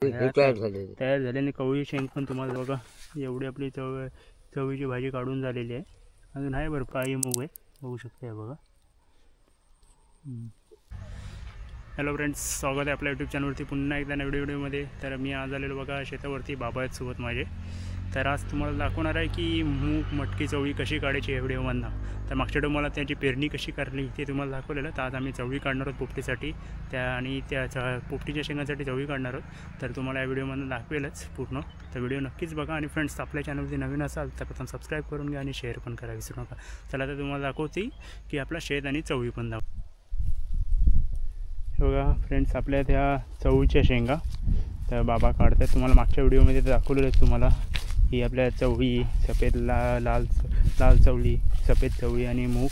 तयार झाल्याने कवळी शेंग पण तुम्हाला बघा एवढी आपली चवळीची भाजी काढून झालेली आहे. अजून आहे बरं पायी मूग आहे बघू शकता बघा. हॅलो फ्रेंड्स, स्वागत आहे आपल्या यूट्यूब चॅनलवरती पुन्हा एकदा नवीन व्हिडिओमध्ये. तर मी आज आलेलो बघा शेतावरती, बाबा आहेत सोबत माझे. तर आज तुम्हाला दाखवणार आहे की मूग मटकी चवळी कशी काढायची या व्हिडिओमधनं. तर मागच्या व्हिडिओ मला त्याची पेरणी कशी करली ते तुम्हाला दाखवलेलं. तर आज आम्ही चवळी काढणार आहोत पोपटीसाठी, आणि त्या पोपटीच्या शेंगासाठी चवळी काढणार आहोत. तर तुम्हाला या व्हिडिओमधून दाखवेलच पूर्ण. तर व्हिडिओ नक्कीच बघा. आणि फ्रेंड्स, आपल्या चॅनलवरती नवीन असाल तर प्रथम सबस्क्राईब करून घ्या आणि शेअर पण करा विसरू नका. चला तर तुम्हाला दाखवते की आपला शेत आणि चवळी पण दाखव. बघा फ्रेंड्स, आपल्या त्या चवळीच्या शेंगा तर बाबा काढतात. तुम्हाला मागच्या व्हिडिओमध्ये दाखवलेलं तुम्हाला ही आपल्या चवळी सफेद लाल चवळी, सफेद चवळी आणि मूग.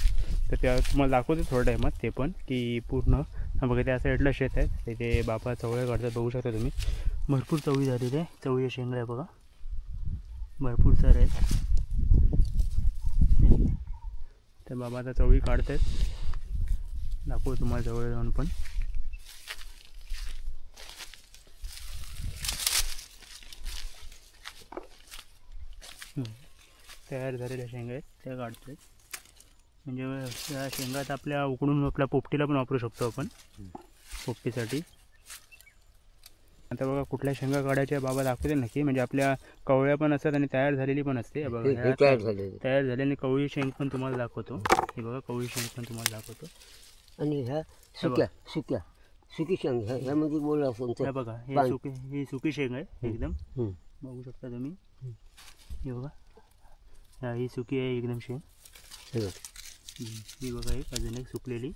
तर त्या तुम्हाला दाखवते थोड्या टायमात ते पण की पूर्ण. बघा त्या साईडला शेत आहे, तिथे बाबा चवळ्या काढतात बघू शकता तुम्ही. भरपूर चवळी झालेली आहे, चवळीच्या शेंगा आहे बघा भरपूर सारे आहेत. तर बाबा आता चवळी काढतात, दाखवू तुम्हाला जवळ जाऊन पण. तयार झालेल्या शेंगा आहेत त्या काढतात. म्हणजे त्या शेंगात आपल्या उकडून आपल्या पोपटीला पण वापरू शकतो आपण पोपटीसाठी. आता बघा कुठल्या शेंगा काढायच्या बाबा दाखवते नक्की. म्हणजे आपल्या कवळ्या पण असतात आणि तयार झालेली पण असते बघा. तयार झालेली कवळी शेंग पण तुम्हाला दाखवतो. हे बघा कवळी शेंग पण तुम्हाला दाखवतो. आणि ह्या सुकी शेंग ह्यामध्ये बोलला असं बघा, ही सुकी शेंग आहे एकदम बघू शकता तुम्ही. हे बघा ही सुकी आहे एकदम शेंग. ही बघा एक अजून एक सुकलेली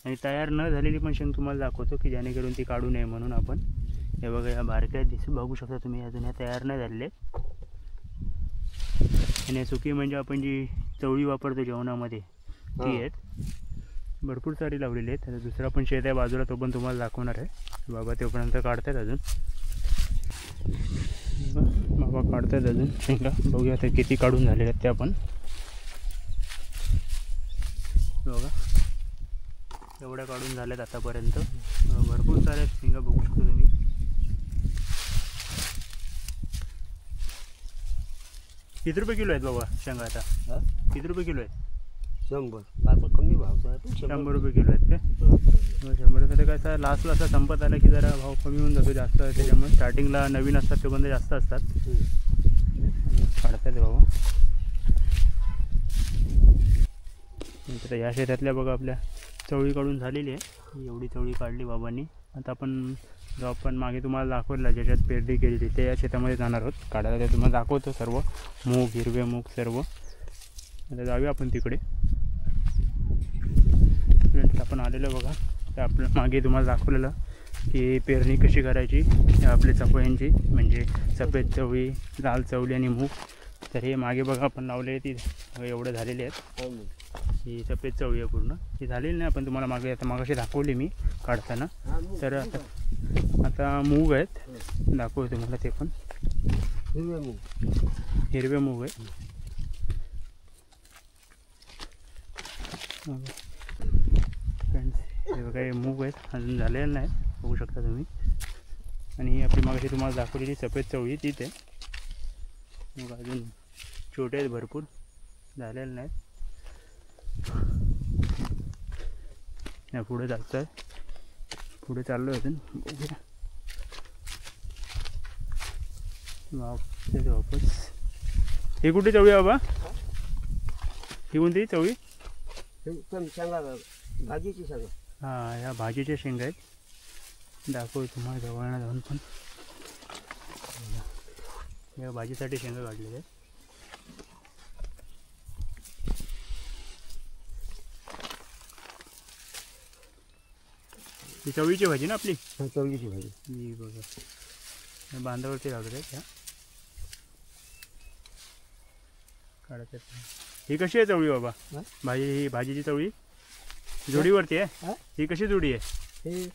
आणि तयार न झालेली पण शेंग तुम्हाला दाखवतो की जेणेकरून ती काढू नये म्हणून आपण. हे बघा या बारक्या बघू शकता तुम्ही, अजून ह्या तयार नाही झालेले. आणि सुकी म्हणजे आपण जी चवळी वापरतो जेवणामध्ये ती आहेत. भरपूर सारी लावलेली आहेत. आता दुसरा पण शेत आहे बाजूला, तो पण तुम्हाला दाखवणार आहे. बाबा तोपर्यंत काढतात अजून. बाबा काढतात अजून शेंगा. बघूया ते किती काढून झालेल्या आहेत त्या पण. बघा एवढ्या काढून झाल्यात आतापर्यंत. भरपूर साऱ्या शेंगा बघू शकतो तुम्ही. किती रुपये किलो आहेत बाबा शेंगा आता? किती रुपये किलो आहेत? 100. आता कमी भाव आहे, 100 रुपये किलो आहेत काय? 100 रुपये. काय असं लास्टला असं संपत आलं की जरा भाव कमी होऊन जातो जास्त. त्याच्यामुळे स्टार्टिंगला नवीन असतात ते पण जास्त असतात. काढतात बाबा. नंतर या शेतातल्या बघा आपल्या चवळी काढून झालेली आहे. एवढी चवळी काढली बाबांनी. आता आपण जो आपण मागे तुम्हाला दाखवला ज्याच्यात पेरणी केलेली ते या शेतामध्ये जाणार आहोत काढायला. ते तुम्हाला दाखवतो सर्व मूग, हिरवे मूग सर्व. आता जाऊया आपण तिकडे. फ्रेंड्स, आपण आलेलं बघा तर आपलं मागे तुम्हाला दाखवलेलं की पेरणी कशी करायची आपल्या चवळ्यांची, म्हणजे सफेद चवळी, लाल चवळी आणि मूग. तर हे मागे बघा आपण लावले ती एवढे झालेले आहेत. ही सफेद चवळी आहे पूर्ण, ही झालेली नाही. आपण तुम्हाला मागे आता मागाशी दाखवली मी काढताना. तर आता मूग आहेत, दाखवतो तुम्हाला ते पण. हिरवे मूग आहे. फ्रेंड्स हे बघा हे मूग आहेत, अजून झालेले नाहीत बघू शकता तुम्ही. आणि आपली मागाशी तुम्हाला दाखवलेली सफेद चवळी तीच आहे. मग अजून छोटे आहेत, भरपूर झालेले नाहीत. या पुढे जायचं आहे, पुढे चाललो अजून बघूया. वापस ही कुठे चवळी बाबा? ही कोणती चवळी? भाजीची शेंगा. हां, ह्या भाजीच्या शेंगा आहेत. दाखवू तुम्हाला जवळना जाऊन पण. या भाजीसाठी शेंगा काढलेल्या आहेत. ही चवळीची भाजी ना आपली? चवळीची भाजी. ही बघा बांधावरती लागत आहेत ह्या काढत आहेत. ही कशी आहे चवळी बाबा? भाजी, ही भाजीची चवळी जोडीवरती आहे. ही कशी जोडी आहे? हे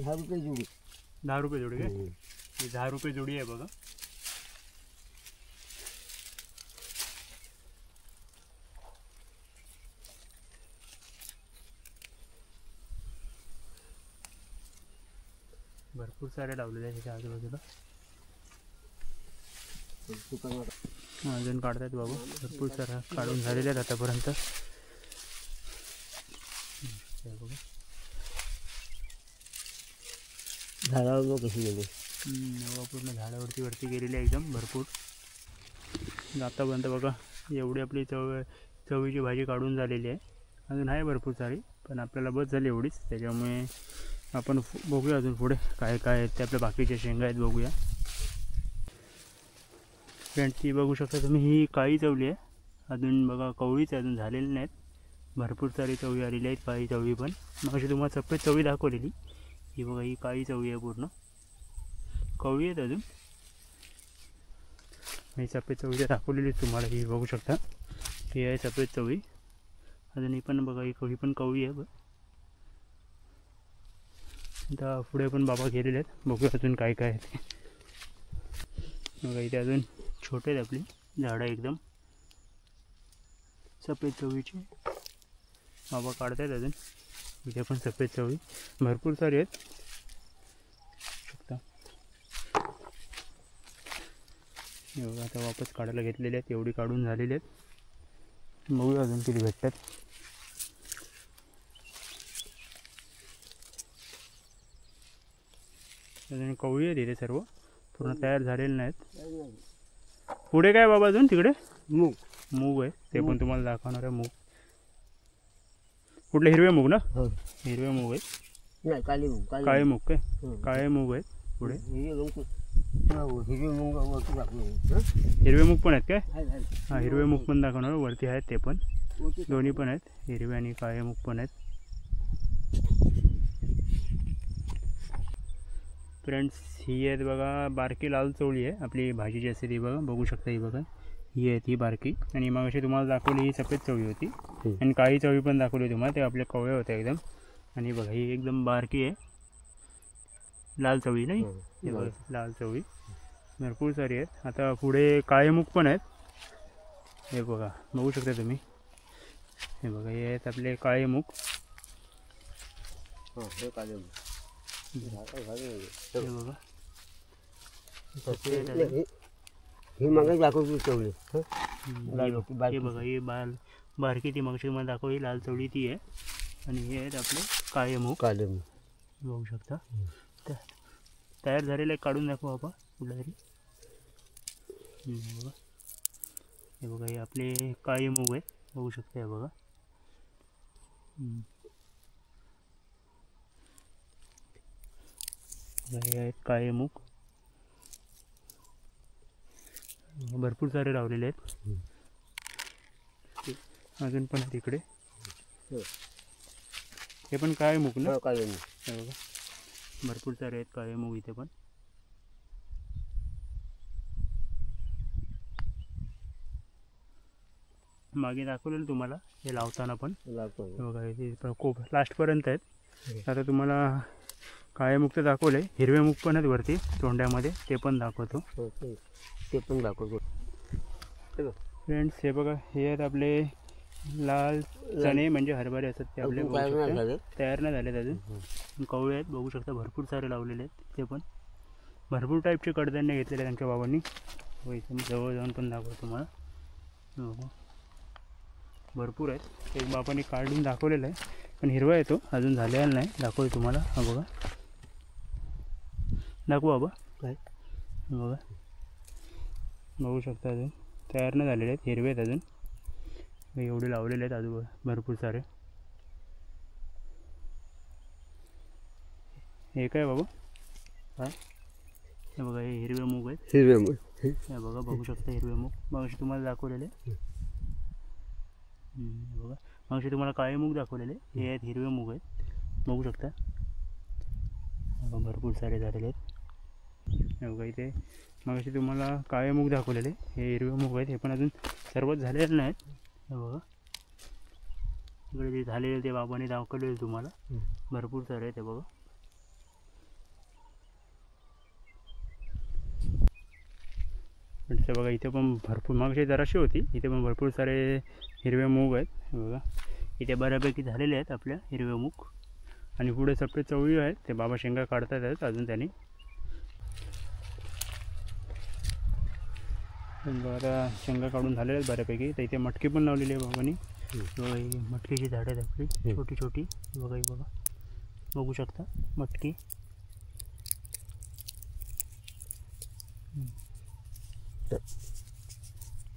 10 रुपये जोडी. 10 रुपये जोडी काय? ही 10 रुपये जोडी आहे बघा. भरपूर सारे लावलेले आहेत त्याच्या आजूबाजूला. अजून काढतात बाबा, भरपूर सारा काढून झालेले आहेत आतापर्यंत. झाडावर कशी गेली पूर्ण झाडावरती वरती गेलेली आहे एकदम भरपूर. आतापर्यंत बघा एवढी आपली चवीची भाजी काढून झालेली आहे. अजून आहे भरपूर सारी, पण आपल्याला बस झाली एवढीच. त्याच्यामुळे आपण बघूया अजून पुढे काय काय आहेत ते आपल्या बाकीच्या शेंगा आहेत बघूया. फ्रेंड्स ती बघू शकता तुम्ही, ही काळी चवली आहे. अजून बघा कवळीच अजून झालेली नाहीत. भरपूर सारी चवळी आलेली आहेत, काळी चवळी पण. मग अशी तुम्हाला सफेद चवळी दाखवलेली, ही बघा ही काळी चवळी आहे पूर्ण. कवळी आहेत अजून, मी सफेद चवळी दाखवलेली तुम्हाला, ही बघू शकता. ही आहे सफेद चवळी. अजून ही पण बघा, ही कवळी पण कवळी आहे. आता पुढे पण बाबा गेलेले आहेत, बघूया अजून काय काय आहे. बघा इथे अजून छोटे आहेत आपली झाडं एकदम सफेद चवळीची. बाबा काढतायत अजून. इथे पण सफेद चवळी भरपूर सारी आहेत शकता. एवढं आता वापस काढायला घेतलेले आहेत, एवढी काढून झालेली आहेत. बघूया अजून किती भेटतात. अजून कवळी आहेत इथे सर्व, पूर्ण तयार झालेले नाहीत. पुढे काय बाबा अजून तिकडे मूग आहे, ते पण तुम्हाला दाखवणार आहे. मूग कुठले हिरवे मूग ना? हिरवे मूग आहेत. काळे मूग काय काळे मूग आहेत पुढे. हिरवे मूग पण आहेत काय? हां हिरवे मूग पण दाखवणार वरती आहेत ते पण. दोन्ही पण आहेत, हिरवे आणि काळे मूग पण आहेत. फ्रेंड्स ही आहेत बघा बारकी लाल चवळी आहे आपली भाजीची असते ती. बघा बघू शकता, ही बघा ही आहे ती बारकी. आणि मग अशी तुम्हाला दाखवली ही सफेद चवळी होती, आणि काळी चवळी पण दाखवली तुम्हाला, ते आपल्या कवळे होत्या एकदम. आणि बघा ही एकदम बारकी आहे लाल चवळी नाही, हे बघा लाल चवळी भरपूर सारी आहेत. आता पुढे काळे मूग पण आहेत, हे बघा बघू शकता तुम्ही. हे बघा हे आहेत आपले काळे मूग. हे बघा ही मग दाखवली चवळी. हे बघा ही बारकी ती मग मला दाखवली लाल चवळी ती आहे. आणि हे आहेत आपले काळे मूग. बघू शकता तयार झालेले काढून दाखवा बाबा कुठला तरी. बघा हे बघा हे आपले काळे मूग आहेत, बघू शकता. हे बघा हे आहेत काळे मूग, भरपूर सारे लावलेले आहेत. अजून पण तिकडे हे पण काळे मूग ना? काळे मूग हे बघा भरपूर सारे आहेत काळे मूग इथे पण. मागे दाखवलेलं तुम्हाला हे लावताना पण. बघा हे खूप लास्टपर्यंत आहेत. आता तुम्हाला काळे मूग तर दाखवले, हिरवे मूग पण आहेत वरती तोंड्यामध्ये, ते पण दाखवतो. फ्रेंड्स हे बघा हे आहेत आपले लाल चणे म्हणजे हरभरे असतात ते आपले. तयार नाही झालेत अजून, कवळे आहेत बघू शकता. भरपूर सारे लावलेले आहेत, ते पण भरपूर टाईपचे कडधान्य घेतलेले आहेत त्यांच्या बाबांनी. इथे मी जवळ जाऊन पण दाखवतो तुम्हाला. भरपूर आहेत, एक बाबांनी काढून दाखवलेलं आहे, पण हिरवा येतो अजून झालेला नाही. दाखवतो तुम्हाला. हा बघा दाखवू बाबा काय. बघा बघू शकता अजून तयार नाही झालेले आहेत, हिरवे आहेत अजून. एवढे लावलेले आहेत आजूबाजू भरपूर सारे. हे काय बाबा? हां हे बघा हे हिरवे मूग आहेत. हिरवे मूग हे बघा बघू शकता हिरवे मूग. मग असे तुम्हाला दाखवलेले बघा. मग असे तुम्हाला काळे मूग दाखवलेले, हे आहेत हिरवे मूग आहेत बघू शकता. भरपूर सारे झालेले आहेत. हे बघा इथे मग असे तुम्हाला काळे मूग दाखवलेले, हे हिरवे मूग आहेत. हे पण अजून सर्वच झालेले नाहीत. हे बघा इकडे जे झालेले ते बाबांनी दाखवलेले तुम्हाला, भरपूर सारे आहेत. हे बघा म्हणजे बघा इथे पण भरपूर मागचे जराशी होती, इथे पण भरपूर सारे हिरवे मूग आहेत. हे बघा इथे बऱ्यापैकी झालेले आहेत आपल्या हिरवे मूग. आणि पुढे सफेद चवळी आहेत, ते बाबा शेंगा काढतात आहेत अजून त्यांनी. आता शेंगा काढून झालेल्या आहेत बऱ्यापैकी. तर इथे मटकी पण लावलेली आहे बाबांनी. बघा ही मटकीची झाडं आहेत आपली छोटी छोटी. बघा ही बघा, बघू शकता मटकी.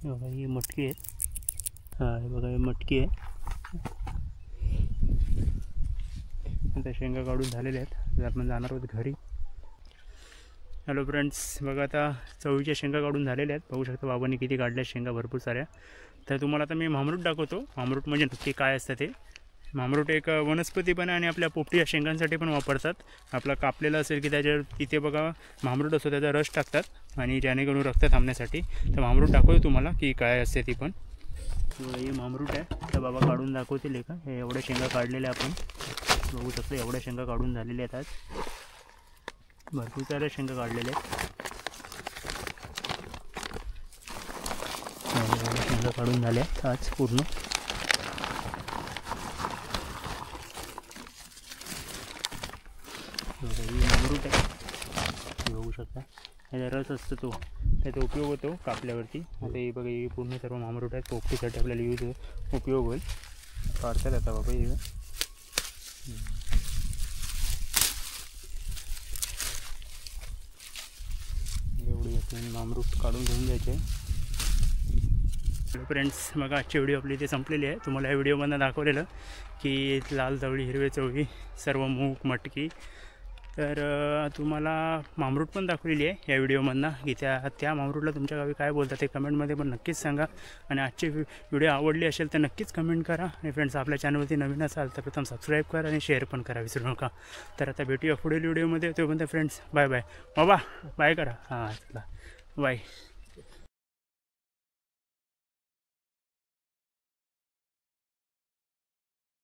बघा ही मटकी आहे. हां हे बघा ही मटकी आहे. आता शेंगा काढून झालेल्या आहेत. तर आपण जाणार आहोत घरी. हॅलो फ्रेंड्स, बघा आता चवळीच्या शेंगा काढून झालेल्या आहेत. बघू शकता बाबांनी किती काढल्या शेंगा, भरपूर साऱ्या. तर तुम्हाला आता मी मामरूट दाखवतो. मामरूट म्हणजे नक्की काय असतं ते. मामरूट एक वनस्पती पण आहे आणि आपल्या पोपटी शेंगांसाठी पण वापरतात. आपला कापलेला असेल की त्याच्यावर तिथे बघा मामरूट असतो, त्याचा रस टाकतात आणि जेणेकरून रक्त थांबण्यासाठी. तर मामरूट दाखवतो तुम्हाला की काय असते ती पण. हे मामरूट आहे. तर बाबा काढून दाखवतील का. हे एवढ्या शेंगा काढलेल्या आपण बघू शकतो. एवढ्या शेंगा काढून झालेल्या आहेत आज. भरपूर साऱ्या शेंगा काढलेल्या आहेत. शेंगा काढून झाल्या आज पूर्ण. मामरूट आहे बघू शकता. ह्याचा रस असतो तो, त्याचा उपयोग होतो कापल्यावरती. आता हे बघा हे पूर्ण सर्व मामरूट आहेत. पोपटीसाठी आपल्याला उपयोग होईल. काढतात आता बाबा हे. एवढी आपण मामरूट काढून घेऊन जायचे. फ्रेंड्स मग आजची व्हिडिओ आपली इथे संपलेली आहे. तुम्हाला या व्हिडिओमधून दाखवलेलं की लाल चवळी, हिरवे चवळी, सर्व मूग, मटकी. तर तुम्हाला मामरूट पण दाखवलेली आहे या व्हिडिओमधनं की त्या मामरूटला तुमच्या गावी काय बोलतात ते कमेंटमध्ये पण नक्कीच सांगा. आणि आजची व्हिडिओ आवडली असेल तर नक्कीच कमेंट करा. आणि फ्रेंड्स आपल्या चॅनलवरती नवीन असाल तर प्रथम सबस्क्राईब करा आणि शेअर पण करा विसरू नका. तर आता भेटूया पुढील व्हिडिओमध्ये. तोपर्यंत फ्रेंड्स बाय बाय. बाबा बाय करा. हां चला बाय.